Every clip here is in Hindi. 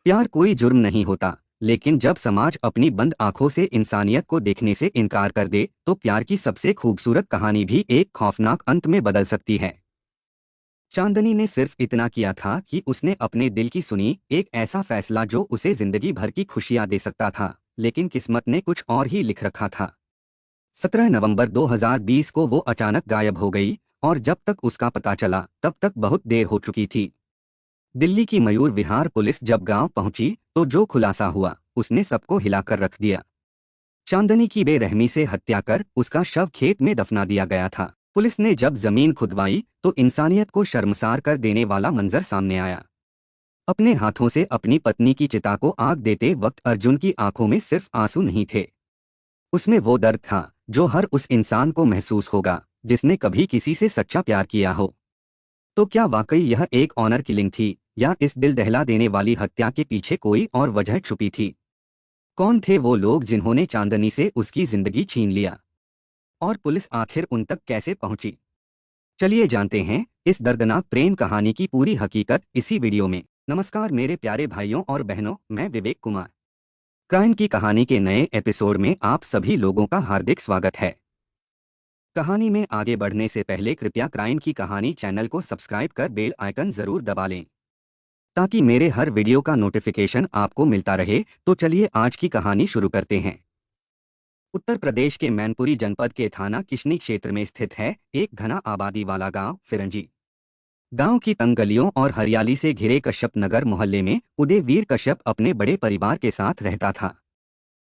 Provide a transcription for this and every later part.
प्यार कोई जुर्म नहीं होता, लेकिन जब समाज अपनी बंद आंखों से इंसानियत को देखने से इनकार कर दे तो प्यार की सबसे खूबसूरत कहानी भी एक खौफनाक अंत में बदल सकती है। चांदनी ने सिर्फ इतना किया था कि उसने अपने दिल की सुनी, एक ऐसा फैसला जो उसे जिंदगी भर की खुशियां दे सकता था, लेकिन किस्मत ने कुछ और ही लिख रखा था। 17 नवंबर 2020 को वो अचानक गायब हो गई, और जब तक उसका पता चला तब तक बहुत देर हो चुकी थी। दिल्ली की मयूर विहार पुलिस जब गांव पहुंची तो जो खुलासा हुआ उसने सबको हिलाकर रख दिया। चांदनी की बेरहमी से हत्या कर उसका शव खेत में दफना दिया गया था। पुलिस ने जब जमीन खुदवाई तो इंसानियत को शर्मसार कर देने वाला मंजर सामने आया। अपने हाथों से अपनी पत्नी की चिता को आग देते वक्त अर्जुन की आंखों में सिर्फ आंसू नहीं थे, उसमें वो दर्द था जो हर उस इंसान को महसूस होगा जिसने कभी किसी से सच्चा प्यार किया हो। तो क्या वाकई यह एक ऑनर किलिंग थी, या इस दिल दहला देने वाली हत्या के पीछे कोई और वजह छुपी थी? कौन थे वो लोग जिन्होंने चांदनी से उसकी जिंदगी छीन लिया, और पुलिस आखिर उन तक कैसे पहुंची? चलिए जानते हैं इस दर्दनाक प्रेम कहानी की पूरी हकीकत इसी वीडियो में। नमस्कार मेरे प्यारे भाइयों और बहनों, मैं विवेक कुमार। क्राइम की कहानी के नए एपिसोड में आप सभी लोगों का हार्दिक स्वागत है। कहानी में आगे बढ़ने से पहले कृपया क्राइम की कहानी चैनल को सब्सक्राइब कर बेल आइकन जरूर दबा लें, ताकि मेरे हर वीडियो का नोटिफिकेशन आपको मिलता रहे। तो चलिए आज की कहानी शुरू करते हैं। उत्तर प्रदेश के मैनपुरी जनपद के थाना किशनी क्षेत्र में स्थित है एक घना आबादी वाला गांव फिरंजी। गांव की तंग गलियों और हरियाली से घिरे कश्यप नगर मोहल्ले में उदयवीर कश्यप अपने बड़े परिवार के साथ रहता था।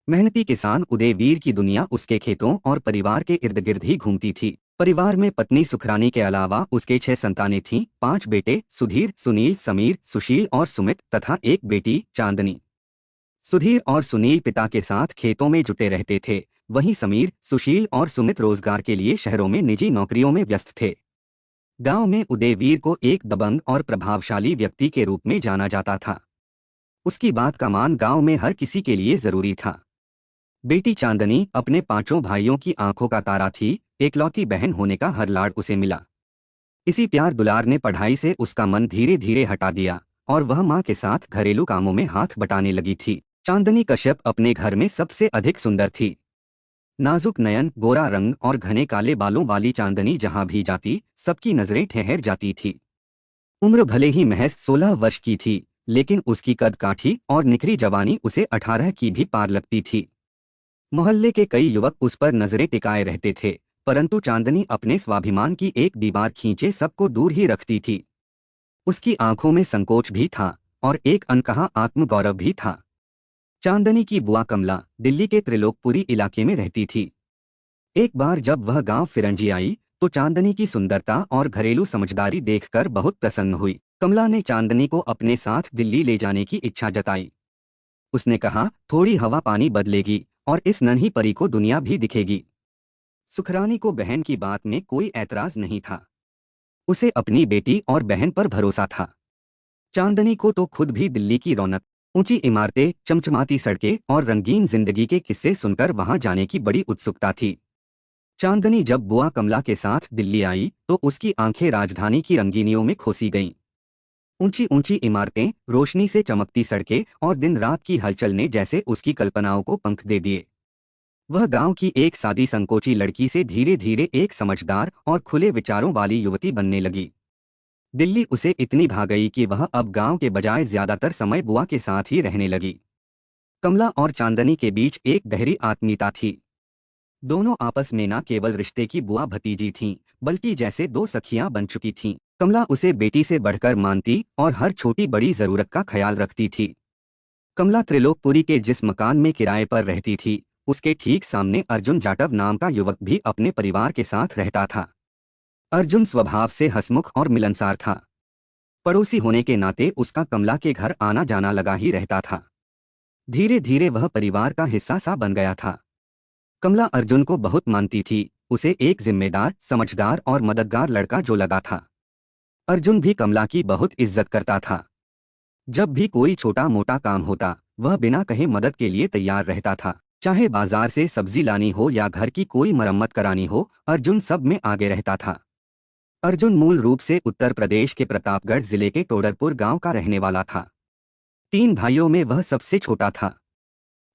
मेहनती किसान उदयवीर की दुनिया उसके खेतों और परिवार के इर्द गिर्द ही घूमती थी। परिवार में पत्नी सुखरानी के अलावा उसके 6 संतानें थीं, 5 बेटे सुधीर, सुनील, समीर, सुशील और सुमित तथा एक बेटी चांदनी। सुधीर और सुनील पिता के साथ खेतों में जुटे रहते थे, वहीं समीर, सुशील और सुमित रोजगार के लिए शहरों में निजी नौकरियों में व्यस्त थे। गांव में उदयवीर को एक दबंग और प्रभावशाली व्यक्ति के रूप में जाना जाता था। उसकी बात का मान गांव में हर किसी के लिए जरूरी था। बेटी चांदनी अपने 5 भाइयों की आंखों का तारा थी, एकलौती बहन होने का हर लाड़ उसे मिला। इसी प्यार दुलार ने पढ़ाई से उसका मन धीरे धीरे हटा दिया, और वह मां के साथ घरेलू कामों में हाथ बटाने लगी थी। चांदनी कश्यप अपने घर में सबसे अधिक सुंदर थी। नाजुक नयन, गोरा रंग और घने काले बालों वाली चांदनी जहां भी जाती सबकी नजरें ठहर जाती थी। उम्र भले ही महज 16 वर्ष की थी, लेकिन उसकी कद काठी और निखरी जवानी उसे 18 की भी पार लगती थी। मोहल्ले के कई युवक उस पर नजरें टिकाए रहते थे, परंतु चांदनी अपने स्वाभिमान की एक दीवार खींचे सबको दूर ही रखती थी। उसकी आंखों में संकोच भी था, और एक अनकहा आत्मगौरव भी था। चांदनी की बुआ कमला दिल्ली के त्रिलोकपुरी इलाके में रहती थी। एक बार जब वह गांव फिरंजी आई तो चांदनी की सुंदरता और घरेलू समझदारी देखकर बहुत प्रसन्न हुई। कमला ने चांदनी को अपने साथ दिल्ली ले जाने की इच्छा जताई। उसने कहा, थोड़ी हवा पानी बदलेगी और इस नन्ही परी को दुनिया भी दिखेगी। सुखरानी को बहन की बात में कोई ऐतराज नहीं था। उसे अपनी बेटी और बहन पर भरोसा था। चांदनी को तो खुद भी दिल्ली की रौनक, ऊंची इमारतें, चमचमाती सड़कें और रंगीन जिंदगी के किस्से सुनकर वहां जाने की बड़ी उत्सुकता थी। चांदनी जब बुआ कमला के साथ दिल्ली आई तो उसकी आंखें राजधानी की रंगीनियों में खोसी गईं। ऊंची ऊंची इमारतें, रोशनी से चमकती सड़कें और दिन रात की हलचल ने जैसे उसकी कल्पनाओं को पंख दे दिए। वह गांव की एक सादी संकोची लड़की से धीरे धीरे एक समझदार और खुले विचारों वाली युवती बनने लगी। दिल्ली उसे इतनी भा गई कि वह अब गांव के बजाय ज्यादातर समय बुआ के साथ ही रहने लगी। कमला और चांदनी के बीच एक गहरी आत्मीयता थी। दोनों आपस में न केवल रिश्ते की बुआ भतीजी थीं, बल्कि जैसे दो सखियां बन चुकी थीं। कमला उसे बेटी से बढ़कर मानती और हर छोटी बड़ी जरूरत का ख्याल रखती थी। कमला त्रिलोकपुरी के जिस मकान में किराए पर रहती थी, उसके ठीक सामने अर्जुन जाटव नाम का युवक भी अपने परिवार के साथ रहता था। अर्जुन स्वभाव से हंसमुख और मिलनसार था। पड़ोसी होने के नाते उसका कमला के घर आना जाना लगा ही रहता था। धीरे धीरे वह परिवार का हिस्सा सा बन गया था। कमला अर्जुन को बहुत मानती थी, उसे एक जिम्मेदार, समझदार और मददगार लड़का जो लगा था। अर्जुन भी कमला की बहुत इज्जत करता था। जब भी कोई छोटा मोटा काम होता, वह बिना कहे मदद के लिए तैयार रहता था। चाहे बाजार से सब्जी लानी हो या घर की कोई मरम्मत करानी हो, अर्जुन सब में आगे रहता था। अर्जुन मूल रूप से उत्तर प्रदेश के प्रतापगढ़ जिले के टोडरपुर गांव का रहने वाला था। 3 भाइयों में वह सबसे छोटा था।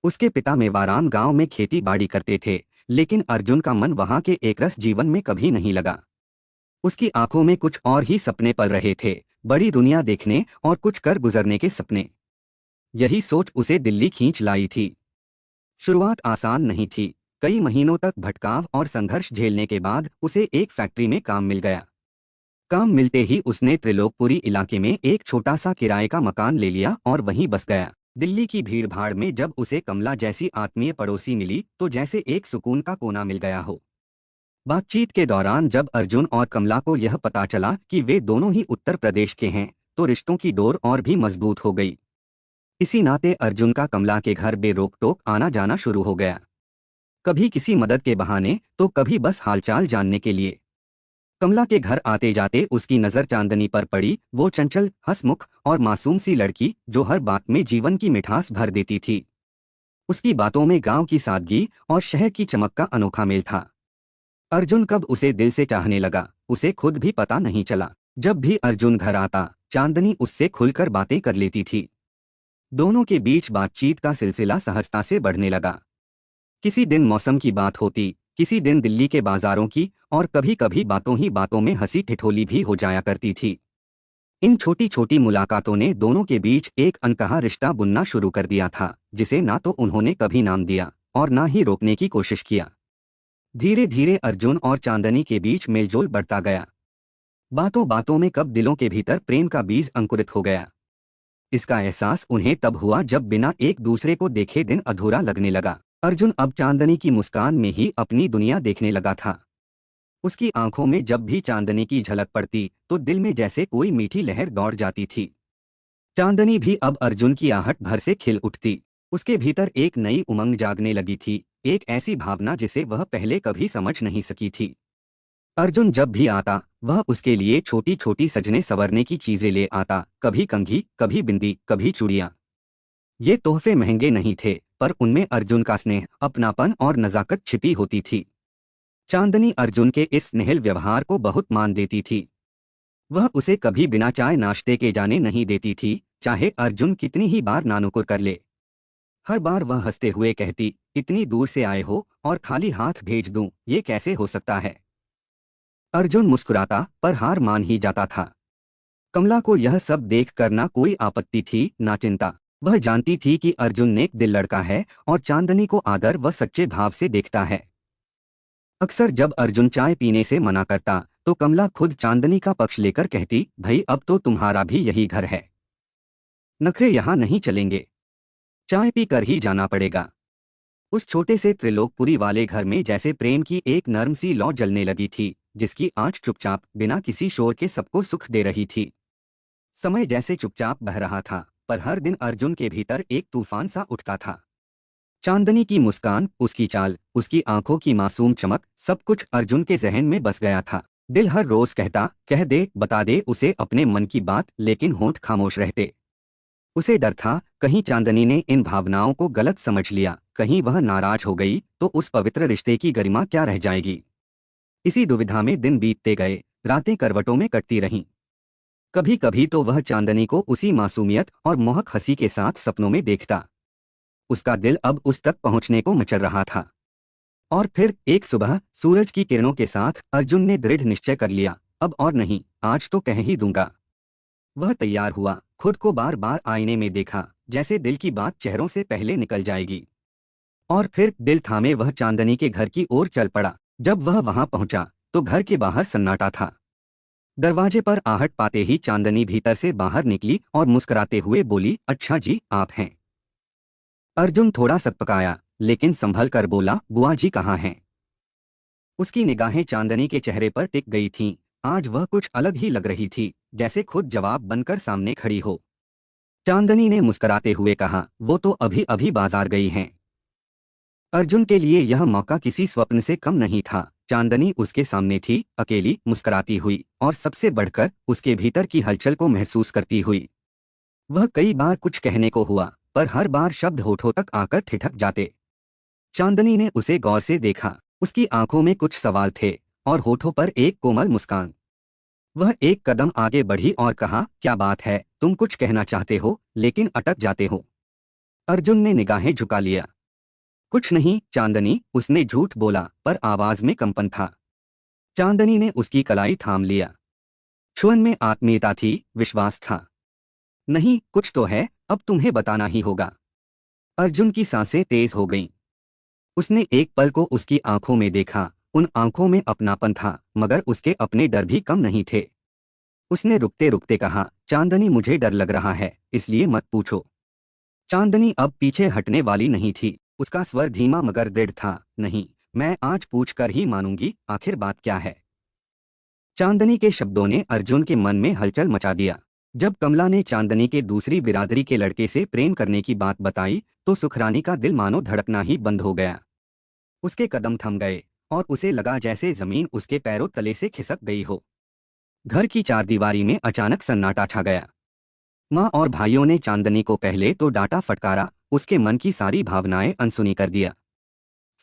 उसके पिता मेवाराम गांव में खेती बाड़ी करते थे, लेकिन अर्जुन का मन वहां के एकरस जीवन में कभी नहीं लगा। उसकी आंखों में कुछ और ही सपने पल रहे थे, बड़ी दुनिया देखने और कुछ कर गुजरने के सपने। यही सोच उसे दिल्ली खींच लाई थी। शुरुआत आसान नहीं थी। कई महीनों तक भटकाव और संघर्ष झेलने के बाद उसे एक फैक्ट्री में काम मिल गया। काम मिलते ही उसने त्रिलोकपुरी इलाके में एक छोटा सा किराए का मकान ले लिया और वहीं बस गया। दिल्ली की भीड़भाड़ में जब उसे कमला जैसी आत्मीय पड़ोसी मिली तो जैसे एक सुकून का कोना मिल गया हो। बातचीत के दौरान जब अर्जुन और कमला को यह पता चला कि वे दोनों ही उत्तर प्रदेश के हैं, तो रिश्तों की डोर और भी मजबूत हो गई। इसी नाते अर्जुन का कमला के घर बेरोक टोक आना जाना शुरू हो गया। कभी किसी मदद के बहाने तो कभी बस हालचाल जानने के लिए। कमला के घर आते जाते उसकी नज़र चांदनी पर पड़ी, वो चंचल, हंसमुख और मासूम सी लड़की जो हर बात में जीवन की मिठास भर देती थी। उसकी बातों में गांव की सादगी और शहर की चमक का अनोखा मेल था। अर्जुन कब उसे दिल से चाहने लगा, उसे खुद भी पता नहीं चला। जब भी अर्जुन घर आता, चांदनी उससे खुलकर बातें कर लेती थी। दोनों के बीच बातचीत का सिलसिला सहजता से बढ़ने लगा। किसी दिन मौसम की बात होती, किसी दिन दिल्ली के बाजारों की, और कभी कभी बातों ही बातों में हंसी ठिठोली भी हो जाया करती थी। इन छोटी छोटी मुलाकातों ने दोनों के बीच एक अनकहा रिश्ता बुनना शुरू कर दिया था, जिसे ना तो उन्होंने कभी नाम दिया और ना ही रोकने की कोशिश किया। धीरे धीरे अर्जुन और चांदनी के बीच मेलजोल बढ़ता गया। बातों बातों में कब दिलों के भीतर प्रेम का बीज अंकुरित हो गया। इसका एहसास उन्हें तब हुआ जब बिना एक दूसरे को देखे दिन अधूरा लगने लगा। अर्जुन अब चांदनी की मुस्कान में ही अपनी दुनिया देखने लगा था। उसकी आंखों में जब भी चांदनी की झलक पड़ती तो दिल में जैसे कोई मीठी लहर दौड़ जाती थी। चांदनी भी अब अर्जुन की आहट भर से खिल उठती। उसके भीतर एक नई उमंग जागने लगी थी, एक ऐसी भावना जिसे वह पहले कभी समझ नहीं सकी थी। अर्जुन जब भी आता, वह उसके लिए छोटी छोटी सजने संवरने की चीजें ले आता, कभी कंघी, कभी बिंदी, कभी चूड़ियां। ये तोहफे महंगे नहीं थे, पर उनमें अर्जुन का स्नेह, अपनापन और नजाकत छिपी होती थी। चांदनी अर्जुन के इस स्नेहिल व्यवहार को बहुत मान देती थी। वह उसे कभी बिना चाय नाश्ते के जाने नहीं देती थी, चाहे अर्जुन कितनी ही बार नानुकुर कर ले। हर बार वह हंसते हुए कहती, इतनी दूर से आए हो और खाली हाथ भेज दूं, ये कैसे हो सकता है। अर्जुन मुस्कुराता पर हार मान ही जाता था। कमला को यह सब देख कर ना कोई आपत्ति थी, ना चिंता। वह जानती थी कि अर्जुन नेक दिल लड़का है और चांदनी को आदर व सच्चे भाव से देखता है। अक्सर जब अर्जुन चाय पीने से मना करता तो कमला खुद चांदनी का पक्ष लेकर कहती, भाई अब तो तुम्हारा भी यही घर है, नखरे यहाँ नहीं चलेंगे, चाय पी कर ही जाना पड़ेगा। उस छोटे से त्रिलोकपुरी वाले घर में जैसे प्रेम की एक नर्म सी लौ जलने लगी थी, जिसकी आंच चुपचाप बिना किसी शोर के सबको सुख दे रही थी। समय जैसे चुपचाप बह रहा था, पर हर दिन अर्जुन के भीतर एक तूफान सा उठता था। चांदनी की मुस्कान, उसकी चाल, उसकी आंखों की मासूम चमक, सब कुछ अर्जुन के जहन में बस गया था। दिल हर रोज कहता, कह दे, बता दे उसे अपने मन की बात, लेकिन होंठ खामोश रहते। उसे डर था, कहीं चांदनी ने इन भावनाओं को गलत समझ लिया, कहीं वह नाराज हो गई तो उस पवित्र रिश्ते की गरिमा क्या रह जाएगी। इसी दुविधा में दिन बीतते गए, रातें करवटों में कटती रहीं। कभी कभी तो वह चांदनी को उसी मासूमियत और मोहक हंसी के साथ सपनों में देखता। उसका दिल अब उस तक पहुंचने को मचल रहा था। और फिर एक सुबह सूरज की किरणों के साथ अर्जुन ने दृढ़ निश्चय कर लिया, अब और नहीं, आज तो कह ही दूंगा। वह तैयार हुआ, खुद को बार बार आईने में देखा, जैसे दिल की बात चेहरों से पहले निकल जाएगी। और फिर दिल थामे वह चांदनी के घर की ओर चल पड़ा। जब वह वहां पहुंचा तो घर के बाहर सन्नाटा था। दरवाजे पर आहट पाते ही चांदनी भीतर से बाहर निकली और मुस्कुराते हुए बोली, अच्छा जी, आप हैं। अर्जुन थोड़ा सकपकाया, लेकिन संभल कर बोला, बुआ जी कहाँ हैं। उसकी निगाहें चांदनी के चेहरे पर टिक गई थीं। आज वह कुछ अलग ही लग रही थी, जैसे खुद जवाब बनकर सामने खड़ी हो। चांदनी ने मुस्कुराते हुए कहा, वो तो अभी अभी बाजार गई हैं। अर्जुन के लिए यह मौका किसी स्वप्न से कम नहीं था। चांदनी उसके सामने थी, अकेली, मुस्कुराती हुई, और सबसे बढ़कर उसके भीतर की हलचल को महसूस करती हुई। वह कई बार कुछ कहने को हुआ, पर हर बार शब्द होठों तक आकर ठिठक जाते। चांदनी ने उसे गौर से देखा। उसकी आंखों में कुछ सवाल थे और होठों पर एक कोमल मुस्कान। वह एक कदम आगे बढ़ी और कहा, क्या बात है, तुम कुछ कहना चाहते हो लेकिन अटक जाते हो। अर्जुन ने निगाहें झुका लिया। कुछ नहीं चांदनी, उसने झूठ बोला, पर आवाज में कंपन था। चांदनी ने उसकी कलाई थाम लिया। छुअन में आत्मीयता थी, विश्वास था। नहीं, कुछ तो है, अब तुम्हें बताना ही होगा। अर्जुन की सांसें तेज हो गईं। उसने एक पल को उसकी आंखों में देखा। उन आंखों में अपनापन था, मगर उसके अपने डर भी कम नहीं थे। उसने रुकते रुकते कहा, चांदनी मुझे डर लग रहा है, इसलिए मत पूछो। चांदनी अब पीछे हटने वाली नहीं थी। उसका स्वर धीमा मगर दृढ़ था। नहीं, मैं आज पूछ कर ही मानूंगी, आखिर बात क्या है। चांदनी के शब्दों ने अर्जुन के मन में हलचल मचा दिया। जब कमला ने चांदनी के दूसरी बिरादरी के लड़के से प्रेम करने की बात बताई तो सुखरानी का दिल मानो धड़कना ही बंद हो गया। उसके कदम थम गए और उसे लगा जैसे जमीन उसके पैरों तले से खिसक गई हो। घर की चारदीवारी में अचानक सन्नाटा छा गया। माँ और भाइयों ने चांदनी को पहले तो डांटा फटकारा, उसके मन की सारी भावनाएं अनसुनी कर दिया।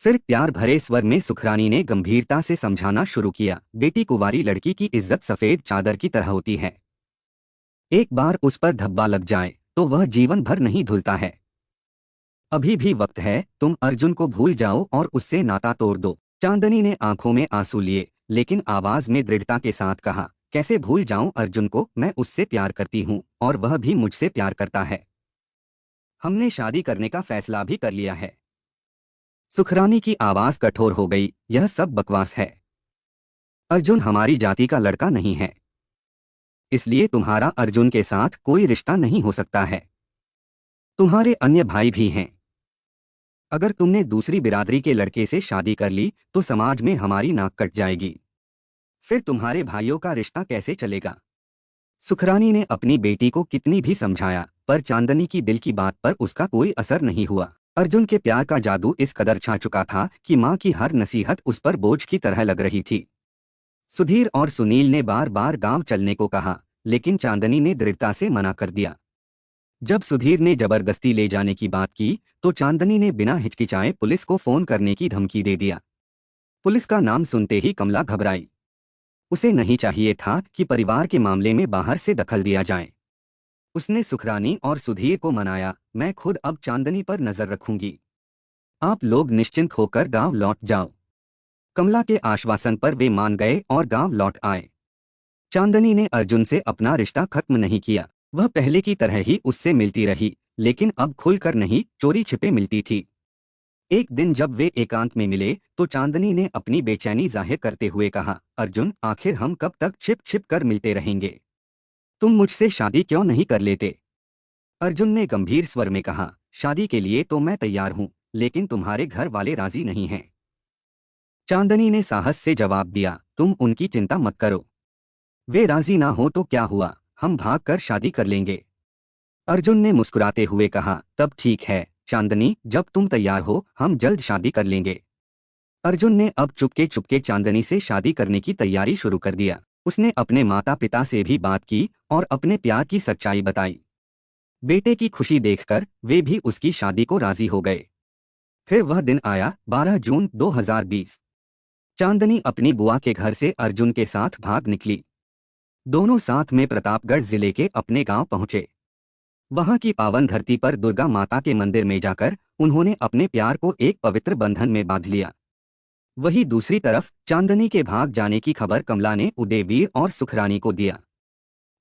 फिर प्यार भरे स्वर में सुखरानी ने गंभीरता से समझाना शुरू किया, बेटी कुंवारी लड़की की इज्जत सफेद चादर की तरह होती है। एक बार उस पर धब्बा लग जाए तो वह जीवन भर नहीं धुलता है। अभी भी वक्त है, तुम अर्जुन को भूल जाओ और उससे नाता तोड़ दो। चांदनी ने आंखों में आंसू लिए, लेकिन आवाज में दृढ़ता के साथ कहा, कैसे भूल जाऊं अर्जुन को, मैं उससे प्यार करती हूं और वह भी मुझसे प्यार करता है। हमने शादी करने का फैसला भी कर लिया है। सुखरानी की आवाज कठोर हो गई, यह सब बकवास है। अर्जुन हमारी जाति का लड़का नहीं है, इसलिए तुम्हारा अर्जुन के साथ कोई रिश्ता नहीं हो सकता है। तुम्हारे अन्य भाई भी हैं। अगर तुमने दूसरी बिरादरी के लड़के से शादी कर ली तो समाज में हमारी नाक कट जाएगी। फिर तुम्हारे भाइयों का रिश्ता कैसे चलेगा। सुखरानी ने अपनी बेटी को कितनी भी समझाया, पर चांदनी की दिल की बात पर उसका कोई असर नहीं हुआ। अर्जुन के प्यार का जादू इस कदर छा चुका था कि माँ की हर नसीहत उस पर बोझ की तरह लग रही थी। सुधीर और सुनील ने बार बार गांव चलने को कहा, लेकिन चांदनी ने दृढ़ता से मना कर दिया। जब सुधीर ने जबरदस्ती ले जाने की बात की तो चांदनी ने बिना हिचकिचाए पुलिस को फोन करने की धमकी दे दिया। पुलिस का नाम सुनते ही कमला घबराई। उसे नहीं चाहिए था कि परिवार के मामले में बाहर से दखल दिया जाए। उसने सुखरानी और सुधीर को मनाया, मैं खुद अब चांदनी पर नजर रखूंगी। आप लोग निश्चिंत होकर गांव लौट जाओ। कमला के आश्वासन पर वे मान गए और गांव लौट आए। चांदनी ने अर्जुन से अपना रिश्ता खत्म नहीं किया। वह पहले की तरह ही उससे मिलती रही, लेकिन अब खुलकर नहीं, चोरी छिपे मिलती थी। एक दिन जब वे एकांत में मिले तो चांदनी ने अपनी बेचैनी जाहिर करते हुए कहा, अर्जुन, आखिर हम कब तक छिप छिप कर मिलते रहेंगे। तुम मुझसे शादी क्यों नहीं कर लेते। अर्जुन ने गंभीर स्वर में कहा, शादी के लिए तो मैं तैयार हूं, लेकिन तुम्हारे घर वाले राजी नहीं हैं। चांदनी ने साहस से जवाब दिया, तुम उनकी चिंता मत करो। वे राजी ना हो तो क्या हुआ, हम भाग कर शादी कर लेंगे। अर्जुन ने मुस्कुराते हुए कहा, तब ठीक है चांदनी, जब तुम तैयार हो हम जल्द शादी कर लेंगे। अर्जुन ने अब चुपके चुपके चांदनी से शादी करने की तैयारी शुरू कर दिया। उसने अपने माता पिता से भी बात की और अपने प्यार की सच्चाई बताई। बेटे की खुशी देखकर वे भी उसकी शादी को राजी हो गए। फिर वह दिन आया, 12 जून 2020। चांदनी अपनी बुआ के घर से अर्जुन के साथ भाग निकली। दोनों साथ में प्रतापगढ़ जिले के अपने गांव पहुंचे। वहां की पावन धरती पर दुर्गा माता के मंदिर में जाकर उन्होंने अपने प्यार को एक पवित्र बंधन में बांध लिया। वहीं दूसरी तरफ चांदनी के भाग जाने की खबर कमला ने उदयवीर और सुखरानी को दिया।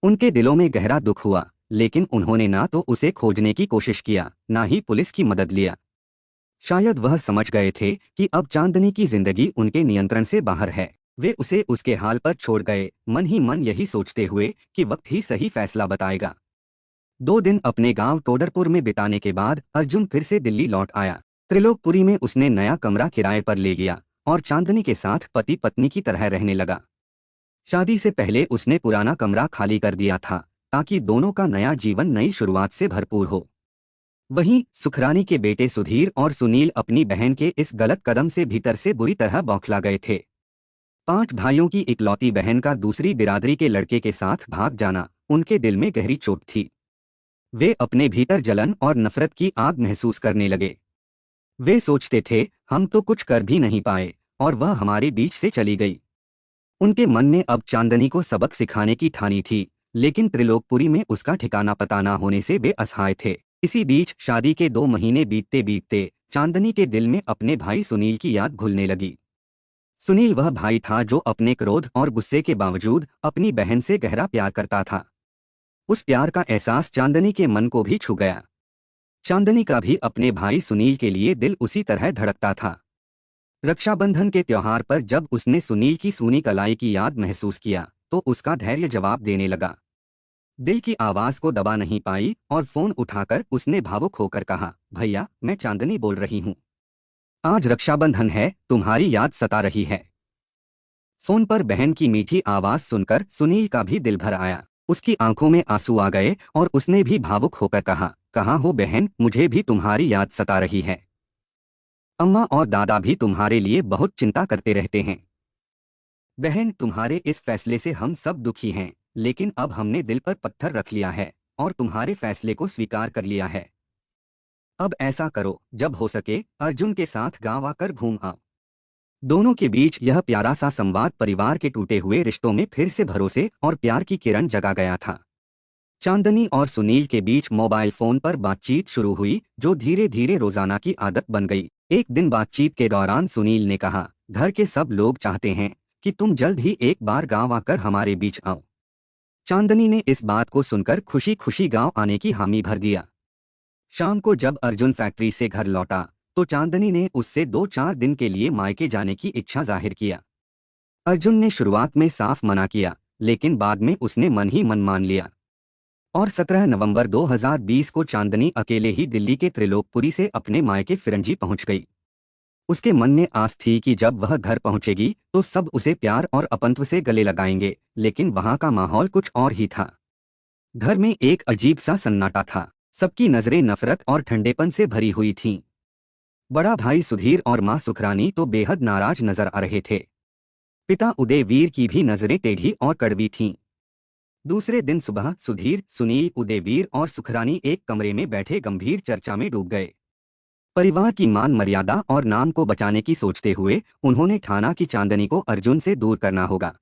उनके दिलों में गहरा दुख हुआ, लेकिन उन्होंने ना तो उसे खोजने की कोशिश किया, ना ही पुलिस की मदद लिया। शायद वह समझ गए थे कि अब चांदनी की जिंदगी उनके नियंत्रण से बाहर है। वे उसे उसके हाल पर छोड़ गए, मन ही मन यही सोचते हुए कि वक्त ही सही फैसला बताएगा। 2 दिन अपने गांव टोडरपुर में बिताने के बाद अर्जुन फिर से दिल्ली लौट आया। त्रिलोकपुरी में उसने नया कमरा किराए पर ले लिया और चांदनी के साथ पति पत्नी की तरह रहने लगा। शादी से पहले उसने पुराना कमरा खाली कर दिया था ताकि दोनों का नया जीवन नई शुरुआत से भरपूर हो। वहीं सुखरानी के बेटे सुधीर और सुनील अपनी बहन के इस गलत कदम से भीतर से बुरी तरह बौखला गए थे। 5 भाइयों की इकलौती बहन का दूसरी बिरादरी के लड़के के साथ भाग जाना उनके दिल में गहरी चोट थी। वे अपने भीतर जलन और नफरत की आग महसूस करने लगे। वे सोचते थे, हम तो कुछ कर भी नहीं पाए और वह हमारे बीच से चली गई। उनके मन ने अब चांदनी को सबक सिखाने की ठानी थी, लेकिन त्रिलोकपुरी में उसका ठिकाना पता न होने से वे असहाय थे। इसी बीच शादी के 2 महीने बीतते बीतते चांदनी के दिल में अपने भाई सुनील की याद घुलने लगी। सुनील वह भाई था जो अपने क्रोध और गुस्से के बावजूद अपनी बहन से गहरा प्यार करता था। उस प्यार का एहसास चांदनी के मन को भी छू गया। चांदनी का भी अपने भाई सुनील के लिए दिल उसी तरह धड़कता था। रक्षाबंधन के त्योहार पर जब उसने सुनील की सूनी कलाई की याद महसूस किया तो उसका धैर्य जवाब देने लगा। दिल की आवाज को दबा नहीं पाई और फोन उठाकर उसने भावुक होकर कहा, भैया मैं चांदनी बोल रही हूँ। आज रक्षाबंधन है, तुम्हारी याद सता रही है। फोन पर बहन की मीठी आवाज सुनकर सुनील का भी दिल भर आया। उसकी आंखों में आंसू आ गए और उसने भी भावुक होकर कहा, कहाँ हो बहन, मुझे भी तुम्हारी याद सता रही है। अम्मा और दादा भी तुम्हारे लिए बहुत चिंता करते रहते हैं। बहन तुम्हारे इस फैसले से हम सब दुखी हैं, लेकिन अब हमने दिल पर पत्थर रख लिया है और तुम्हारे फैसले को स्वीकार कर लिया है। अब ऐसा करो, जब हो सके अर्जुन के साथ गांव आकर घूम आओ। दोनों के बीच यह प्यारा सा संवाद परिवार के टूटे हुए रिश्तों में फिर से भरोसे और प्यार की किरण जगा गया था। चांदनी और सुनील के बीच मोबाइल फोन पर बातचीत शुरू हुई, जो धीरे धीरे रोजाना की आदत बन गई। एक दिन बातचीत के दौरान सुनील ने कहा, घर के सब लोग चाहते हैं कि तुम जल्द ही एक बार गांव आकर हमारे बीच आओ। चांदनी ने इस बात को सुनकर खुशी खुशी गांव आने की हामी भर दिया। शाम को जब अर्जुन फैक्ट्री से घर लौटा तो चांदनी ने उससे 2-4 दिन के लिए मायके जाने की इच्छा जाहिर किया। अर्जुन ने शुरुआत में साफ मना किया, लेकिन बाद में उसने मन ही मन मान लिया और 17 नवंबर 2020 को चांदनी अकेले ही दिल्ली के त्रिलोकपुरी से अपने मायके फिरंजी पहुंच गई। उसके मन में आस थी कि जब वह घर पहुंचेगी तो सब उसे प्यार और अपनत्व से गले लगाएंगे, लेकिन वहां का माहौल कुछ और ही था। घर में एक अजीब सा सन्नाटा था। सबकी नजरें नफरत और ठंडेपन से भरी हुई थीं। बड़ा भाई सुधीर और मां सुखरानी तो बेहद नाराज नजर आ रहे थे। पिता उदयवीर की भी नजरें टेढ़ी और कड़वी थीं। दूसरे दिन सुबह सुधीर, सुनील, उदयवीर और सुखरानी एक कमरे में बैठे गंभीर चर्चा में डूब गए। परिवार की मान मर्यादा और नाम को बचाने की सोचते हुए उन्होंने ठाना कि चांदनी को अर्जुन से दूर करना होगा।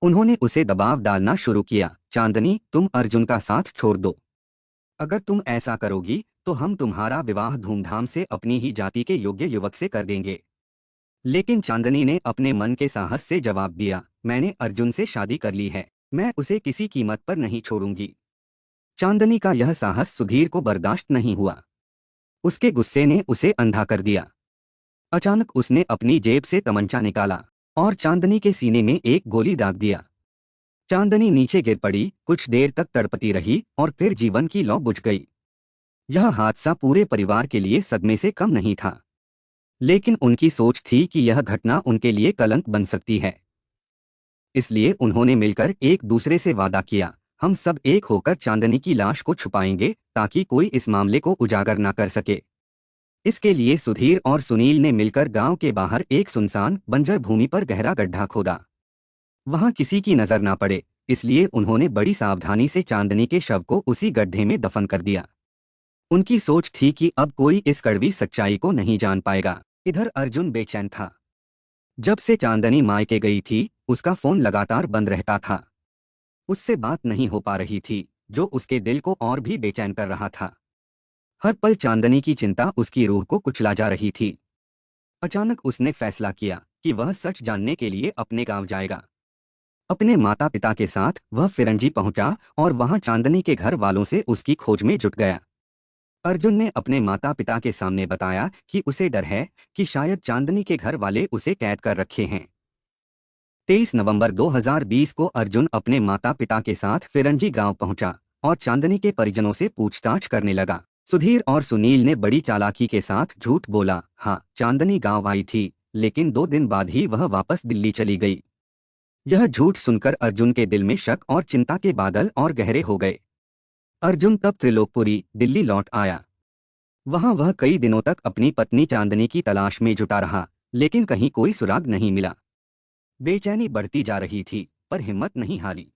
उन्होंने उसे दबाव डालना शुरू किया, चांदनी तुम अर्जुन का साथ छोड़ दो। अगर तुम ऐसा करोगी तो हम तुम्हारा विवाह धूमधाम से अपनी ही जाति के योग्य युवक से कर देंगे। लेकिन चांदनी ने अपने मन के साहस से जवाब दिया, मैंने अर्जुन से शादी कर ली है, मैं उसे किसी कीमत पर नहीं छोड़ूंगी। चांदनी का यह साहस सुधीर को बर्दाश्त नहीं हुआ। उसके गुस्से ने उसे अंधा कर दिया। अचानक उसने अपनी जेब से तमंचा निकाला और चांदनी के सीने में एक गोली दाग दिया। चांदनी नीचे गिर पड़ी, कुछ देर तक तड़पती रही और फिर जीवन की लौ बुझ गई। यह हादसा पूरे परिवार के लिए सदमे से कम नहीं था, लेकिन उनकी सोच थी कि यह घटना उनके लिए कलंक बन सकती है। इसलिए उन्होंने मिलकर एक दूसरे से वादा किया, हम सब एक होकर चांदनी की लाश को छुपाएंगे ताकि कोई इस मामले को उजागर न कर सके। इसके लिए सुधीर और सुनील ने मिलकर गांव के बाहर एक सुनसान बंजर भूमि पर गहरा गड्ढा खोदा। वहां किसी की नजर ना पड़े, इसलिए उन्होंने बड़ी सावधानी से चांदनी के शव को उसी गड्ढे में दफन कर दिया। उनकी सोच थी कि अब कोई इस कड़वी सच्चाई को नहीं जान पाएगा। इधर अर्जुन बेचैन था। जब से चांदनी मायके गई थी उसका फोन लगातार बंद रहता था। उससे बात नहीं हो पा रही थी, जो उसके दिल को और भी बेचैन कर रहा था। हर पल चांदनी की चिंता उसकी रूह को कुचला जा रही थी। अचानक उसने फैसला किया कि वह सच जानने के लिए अपने गांव जाएगा। अपने माता पिता के साथ वह फिरंजी पहुंचा और वहां चांदनी के घर वालों से उसकी खोज में जुट गया। अर्जुन ने अपने माता पिता के सामने बताया कि उसे डर है कि शायद चांदनी के घर वाले उसे कैद कर रखे हैं। 23 नवंबर 2020 को अर्जुन अपने माता पिता के साथ फिरंजी गांव पहुंचा और चांदनी के परिजनों से पूछताछ करने लगा। सुधीर और सुनील ने बड़ी चालाकी के साथ झूठ बोला, हाँ चांदनी गांव आई थी, लेकिन 2 दिन बाद ही वह वापस दिल्ली चली गई। यह झूठ सुनकर अर्जुन के दिल में शक और चिंता के बादल और गहरे हो गए। अर्जुन तब त्रिलोकपुरी दिल्ली लौट आया। वहां वह कई दिनों तक अपनी पत्नी चांदनी की तलाश में जुटा रहा, लेकिन कहीं कोई सुराग नहीं मिला। बेचैनी बढ़ती जा रही थी, पर हिम्मत नहीं हारी।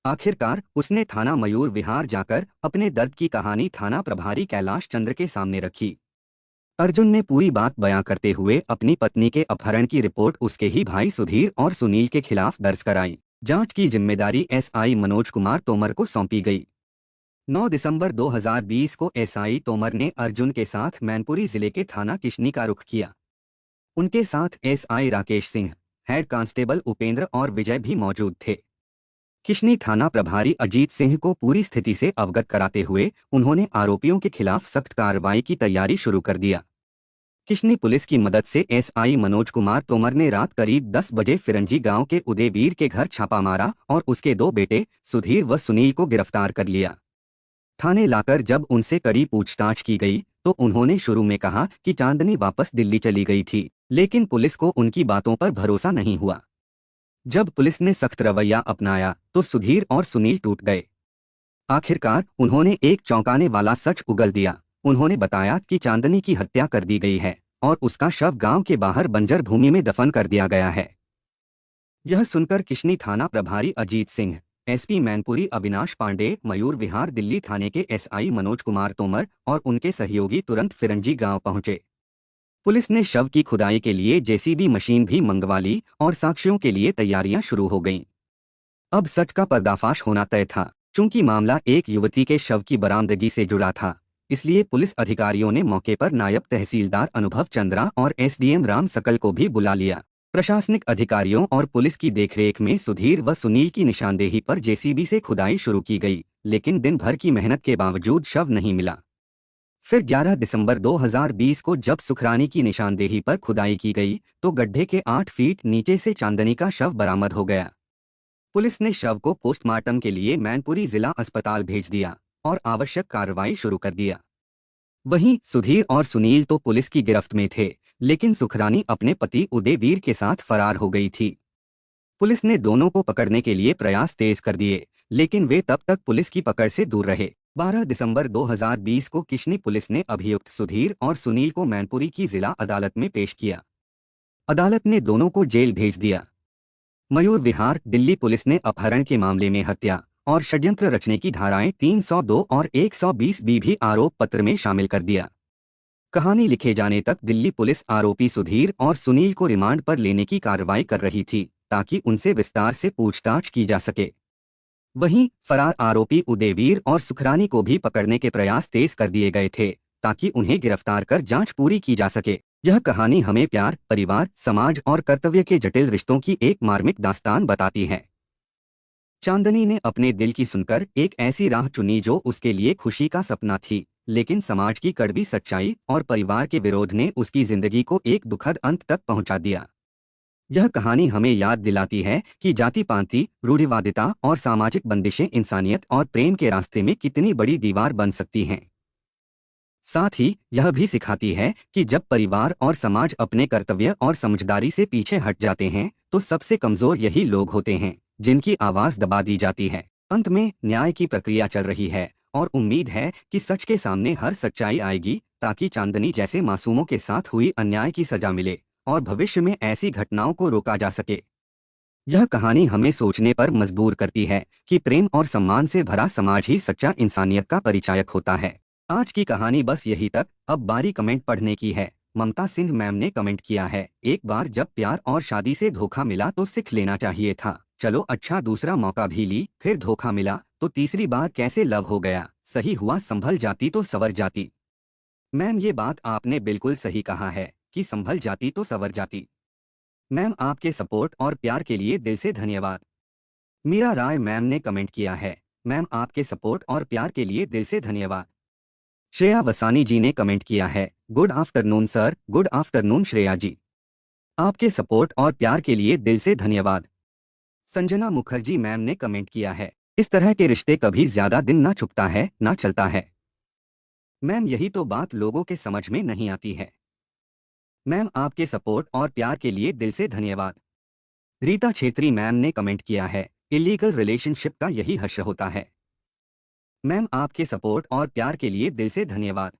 आखिरकार उसने थाना मयूर विहार जाकर अपने दर्द की कहानी थाना प्रभारी कैलाश चंद्र के सामने रखी। अर्जुन ने पूरी बात बयां करते हुए अपनी पत्नी के अपहरण की रिपोर्ट उसके ही भाई सुधीर और सुनील के खिलाफ दर्ज कराई। जांच की जिम्मेदारी एसआई मनोज कुमार तोमर को सौंपी गई। 9 दिसंबर 2020 को एसआई तोमर ने अर्जुन के साथ मैनपुरी जिले के थाना किशनी का रुख किया। उनके साथ SI Rakesh Singh, head constable Upendra और विजय भी मौजूद थे। किशनी थाना प्रभारी अजीत सिंह को पूरी स्थिति से अवगत कराते हुए उन्होंने आरोपियों के खिलाफ सख्त कार्रवाई की तैयारी शुरू कर दिया। किशनी पुलिस की मदद से एसआई मनोज कुमार तोमर ने रात करीब 10 बजे फिरंजी गांव के उदयवीर के घर छापा मारा और उसके 2 बेटे सुधीर व सुनील को गिरफ्तार कर लिया। थाने लाकर जब उनसे कड़ी पूछताछ की गई तो उन्होंने शुरू में कहा कि चांदनी वापस दिल्ली चली गई थी, लेकिन पुलिस को उनकी बातों पर भरोसा नहीं हुआ। जब पुलिस ने सख्त रवैया अपनाया तो सुधीर और सुनील टूट गए। आखिरकार उन्होंने एक चौंकाने वाला सच उगल दिया। उन्होंने बताया कि चांदनी की हत्या कर दी गई है और उसका शव गांव के बाहर बंजर भूमि में दफन कर दिया गया है। यह सुनकर किशनी थाना प्रभारी अजीत सिंह, एसपी मैनपुरी अविनाश पांडे, मयूर विहार दिल्ली थाने के एसआई मनोज कुमार तोमर और उनके सहयोगी तुरंत फिरंजी गांव पहुंचे। पुलिस ने शव की खुदाई के लिए जेसीबी मशीन भी मंगवा ली और साक्ष्यों के लिए तैयारियां शुरू हो गईं। अब सच का पर्दाफाश होना तय था। चूंकि मामला एक युवती के शव की बरामदगी से जुड़ा था, इसलिए पुलिस अधिकारियों ने मौके पर नायब तहसीलदार अनुभव चंद्रा और एसडीएम राम सकल को भी बुला लिया। प्रशासनिक अधिकारियों और पुलिस की देखरेख में सुधीर व सुनील की निशानदेही पर जेसीबी से खुदाई शुरू की गई, लेकिन दिन भर की मेहनत के बावजूद शव नहीं मिला। फिर 11 दिसंबर 2020 को जब सुखरानी की निशानदेही पर खुदाई की गई तो गड्ढे के 8 फीट नीचे से चांदनी का शव बरामद हो गया। पुलिस ने शव को पोस्टमार्टम के लिए मैनपुरी जिला अस्पताल भेज दिया और आवश्यक कार्रवाई शुरू कर दिया। वहीं सुधीर और सुनील तो पुलिस की गिरफ्त में थे, लेकिन सुखरानी अपने पति उदयवीर के साथ फरार हो गई थी। पुलिस ने दोनों को पकड़ने के लिए प्रयास तेज कर दिए, लेकिन वे तब तक पुलिस की पकड़ से दूर रहे। 12 दिसंबर 2020 को किशनी पुलिस ने अभियुक्त सुधीर और सुनील को मैनपुरी की जिला अदालत में पेश किया। अदालत ने दोनों को जेल भेज दिया। मयूर विहार दिल्ली पुलिस ने अपहरण के मामले में हत्या और षड्यंत्र रचने की धाराएं 302 और 120 भी आरोप पत्र में शामिल कर दिया। कहानी लिखे जाने तक दिल्ली पुलिस आरोपी सुधीर और सुनील को रिमांड पर लेने की कार्रवाई कर रही थी ताकि उनसे विस्तार से पूछताछ की जा सके। वहीं फरार आरोपी उदयवीर और सुखरानी को भी पकड़ने के प्रयास तेज कर दिए गए थे ताकि उन्हें गिरफ्तार कर जांच पूरी की जा सके। यह कहानी हमें प्यार, परिवार, समाज और कर्तव्य के जटिल रिश्तों की एक मार्मिक दास्तान बताती है। चांदनी ने अपने दिल की सुनकर एक ऐसी राह चुनी जो उसके लिए खुशी का सपना थी, लेकिन समाज की कड़वी सच्चाई और परिवार के विरोध ने उसकी जिंदगी को एक दुखद अंत तक पहुंचा दिया। यह कहानी हमें याद दिलाती है कि जाति पांति, रूढ़िवादिता और सामाजिक बंदिशें इंसानियत और प्रेम के रास्ते में कितनी बड़ी दीवार बन सकती हैं। साथ ही यह भी सिखाती है कि जब परिवार और समाज अपने कर्तव्य और समझदारी से पीछे हट जाते हैं तो सबसे कमजोर यही लोग होते हैं जिनकी आवाज दबा दी जाती है। अंत में न्याय की प्रक्रिया चल रही है और उम्मीद है कि सच के सामने हर सच्चाई आएगी ताकि चांदनी जैसे मासूमों के साथ हुई अन्याय की सजा मिले और भविष्य में ऐसी घटनाओं को रोका जा सके। यह कहानी हमें सोचने पर मजबूर करती है कि प्रेम और सम्मान से भरा समाज ही सच्चा इंसानियत का परिचायक होता है। आज की कहानी बस यही तक। अब बारी कमेंट पढ़ने की है। ममता सिंह मैम ने कमेंट किया है, एक बार जब प्यार और शादी से धोखा मिला तो सीख लेना चाहिए था। चलो अच्छा, दूसरा मौका भी ली, फिर धोखा मिला तो तीसरी बार कैसे लव हो गया। सही हुआ संभल जाती तो सवर जाती। मैम ये बात आपने बिल्कुल सही कहा है कि संभल जाती तो सवर जाती। मैम आपके सपोर्ट और प्यार के लिए दिल से धन्यवाद। मीरा राय मैम ने कमेंट किया है, मैम आपके सपोर्ट और प्यार के लिए दिल से धन्यवाद। श्रेया वसानी जी ने कमेंट किया है, good afternoon sir. Good afternoon Shreya ji, आपके सपोर्ट और प्यार के लिए दिल से धन्यवाद। संजना मुखर्जी मैम ने कमेंट किया है, इस तरह के रिश्ते कभी ज्यादा दिन ना छुपता है ना चलता है। मैम यही तो बात लोगों के समझ में नहीं आती है। मैम आपके सपोर्ट और प्यार के लिए दिल से धन्यवाद। रीता छेत्री मैम ने कमेंट किया है, इलीगल रिलेशनशिप का यही हश्र होता है। मैम आपके सपोर्ट और प्यार के लिए दिल से धन्यवाद।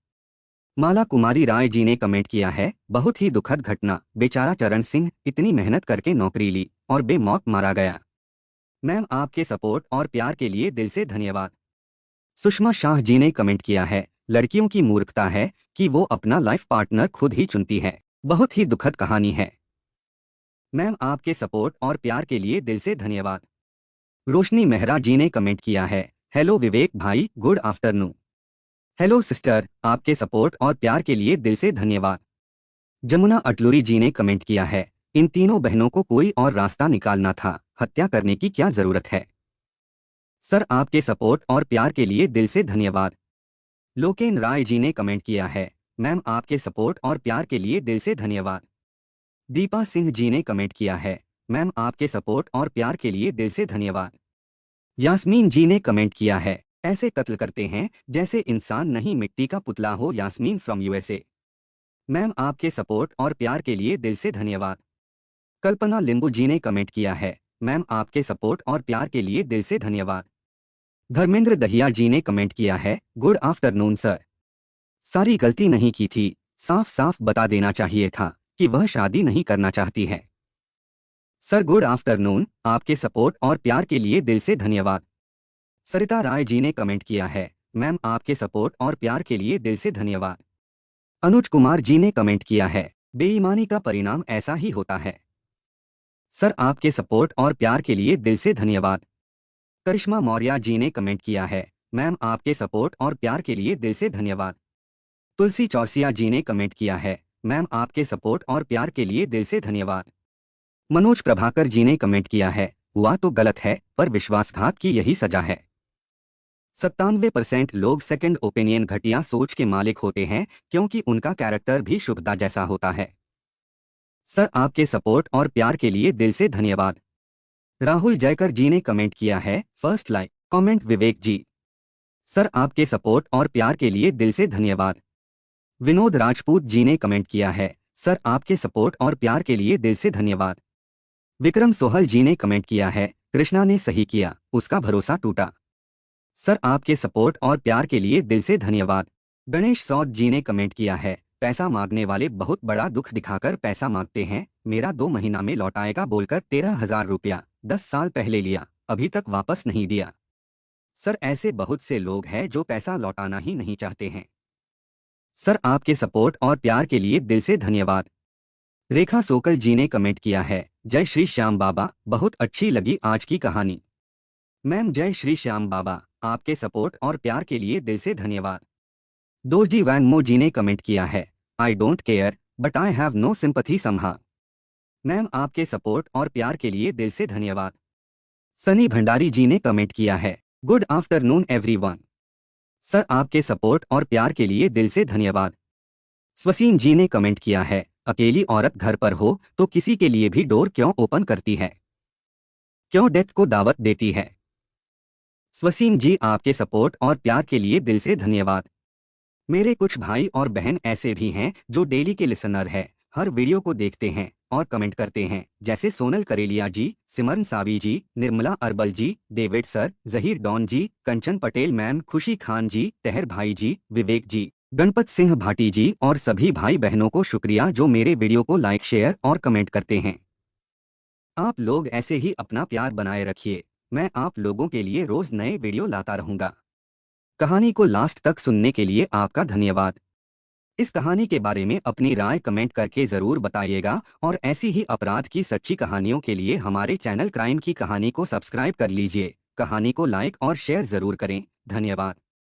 माला कुमारी राय जी ने कमेंट किया है, बहुत ही दुखद घटना, बेचारा चरण सिंह इतनी मेहनत करके नौकरी ली और बेमौत मारा गया। मैम आपके सपोर्ट और प्यार के लिए दिल से धन्यवाद। सुषमा शाह जी ने कमेंट किया है, लड़कियों की मूर्खता है कि वो अपना लाइफ पार्टनर खुद ही चुनती है। बहुत ही दुखद कहानी है। मैम आपके सपोर्ट और प्यार के लिए दिल से धन्यवाद। रोशनी मेहरा जी ने कमेंट किया है, हेलो विवेक भाई, गुड आफ्टरनून। हेलो सिस्टर, आपके सपोर्ट और प्यार के लिए दिल से धन्यवाद। जमुना अटलूरी जी ने कमेंट किया है, इन तीनों बहनों को कोई और रास्ता निकालना था, हत्या करने की क्या जरूरत है। सर आपके सपोर्ट और प्यार के लिए दिल से धन्यवाद। लोकेन राय जी ने कमेंट किया है, मैम आपके सपोर्ट और प्यार के लिए दिल से धन्यवाद। दीपा सिंह जी ने कमेंट किया है, मैम आपके सपोर्ट और प्यार के लिए दिल से धन्यवाद। यास्मीन जी ने कमेंट किया है, ऐसे कत्ल करते हैं जैसे इंसान नहीं मिट्टी का पुतला हो। Yasmin from USA. मैम आपके सपोर्ट और प्यार के लिए दिल से धन्यवाद। कल्पना लिंबू जी ने कमेंट किया है, मैम आपके सपोर्ट और प्यार के लिए दिल से धन्यवाद। धर्मेंद्र दहिया जी ने कमेंट किया है, गुड आफ्टरनून सर। सारी गलती नहीं की थी, साफ साफ बता देना चाहिए था कि वह शादी नहीं करना चाहती है। सर गुड आफ्टरनून, आपके सपोर्ट और प्यार के लिए दिल से धन्यवाद। सरिता राय जी ने कमेंट किया है, मैम आपके सपोर्ट और प्यार के लिए दिल से धन्यवाद। अनुज कुमार जी ने कमेंट किया है, बेईमानी का परिणाम ऐसा ही होता है। सर आपके सपोर्ट और प्यार के लिए दिल से धन्यवाद। करिश्मा मौर्य जी ने कमेंट किया है, मैम आपके सपोर्ट और प्यार के लिए दिल से धन्यवाद। तुलसी चौरसिया जी ने कमेंट किया है, मैम आपके सपोर्ट और प्यार के लिए दिल से धन्यवाद। मनोज प्रभाकर जी ने कमेंट किया है, हुआ तो गलत है पर विश्वासघात की यही सजा है। 97% लोग सेकंड ओपिनियन घटिया सोच के मालिक होते हैं क्योंकि उनका कैरेक्टर भी शुभदा जैसा होता है। सर आपके सपोर्ट और प्यार के लिए दिल से धन्यवाद। राहुल जयकर जी ने कमेंट किया है, फर्स्ट लाइक कमेंट विवेक जी। सर आपके सपोर्ट और प्यार के लिए दिल से धन्यवाद। विनोद राजपूत जी ने कमेंट किया है, सर आपके सपोर्ट और प्यार के लिए दिल से धन्यवाद। विक्रम सोहल जी ने कमेंट किया है, कृष्णा ने सही किया, उसका भरोसा टूटा। सर आपके सपोर्ट और प्यार के लिए दिल से धन्यवाद। गणेश सौद जी ने कमेंट किया है, पैसा मांगने वाले बहुत बड़ा दुख दिखाकर पैसा मांगते हैं। मेरा 2 महीना में लौटाएगा बोलकर 13,000 रुपया 10 साल पहले लिया, अभी तक वापस नहीं दिया। सर ऐसे बहुत से लोग हैं जो पैसा लौटाना ही नहीं चाहते हैं। सर आपके सपोर्ट और प्यार के लिए दिल से धन्यवाद। रेखा सोकल जी ने कमेंट किया है, जय श्री श्याम बाबा, बहुत अच्छी लगी आज की कहानी। मैम जय श्री श्याम बाबा, आपके सपोर्ट और प्यार के लिए दिल से धन्यवाद। दोजी वैंग मो जी ने कमेंट किया है, I don't care but I have no sympathy somehow. Ma'am आपके सपोर्ट और प्यार के लिए दिल से धन्यवाद। सनी भंडारी जी ने कमेंट किया है, गुड आफ्टरनून एवरीवन। सर आपके सपोर्ट और प्यार के लिए दिल से धन्यवाद। स्वसीम जी ने कमेंट किया है, अकेली औरत घर पर हो तो किसी के लिए भी डोर क्यों ओपन करती है, क्यों डेथ को दावत देती है। स्वसीम जी आपके सपोर्ट और प्यार के लिए दिल से धन्यवाद। मेरे कुछ भाई और बहन ऐसे भी हैं जो डेली के लिसनर हैं, हर वीडियो को देखते हैं और कमेंट करते हैं, जैसे सोनल करेलिया जी, सिमरन सावी जी, निर्मला अरबल जी, डेविड सर, जहीर डॉन जी, कंचन पटेल मैम, खुशी खान जी, तहर भाई जी, विवेक जी, गणपत सिंह भाटी जी और सभी भाई बहनों को शुक्रिया जो मेरे वीडियो को लाइक शेयर और कमेंट करते हैं। आप लोग ऐसे ही अपना प्यार बनाए रखिए, मैं आप लोगों के लिए रोज नए वीडियो लाता रहूंगा। कहानी को लास्ट तक सुनने के लिए आपका धन्यवाद। इस कहानी के बारे में अपनी राय कमेंट करके ज़रूर बताइएगा और ऐसी ही अपराध की सच्ची कहानियों के लिए हमारे चैनल क्राइम की कहानी को सब्सक्राइब कर लीजिए। कहानी को लाइक और शेयर ज़रूर करें। धन्यवाद।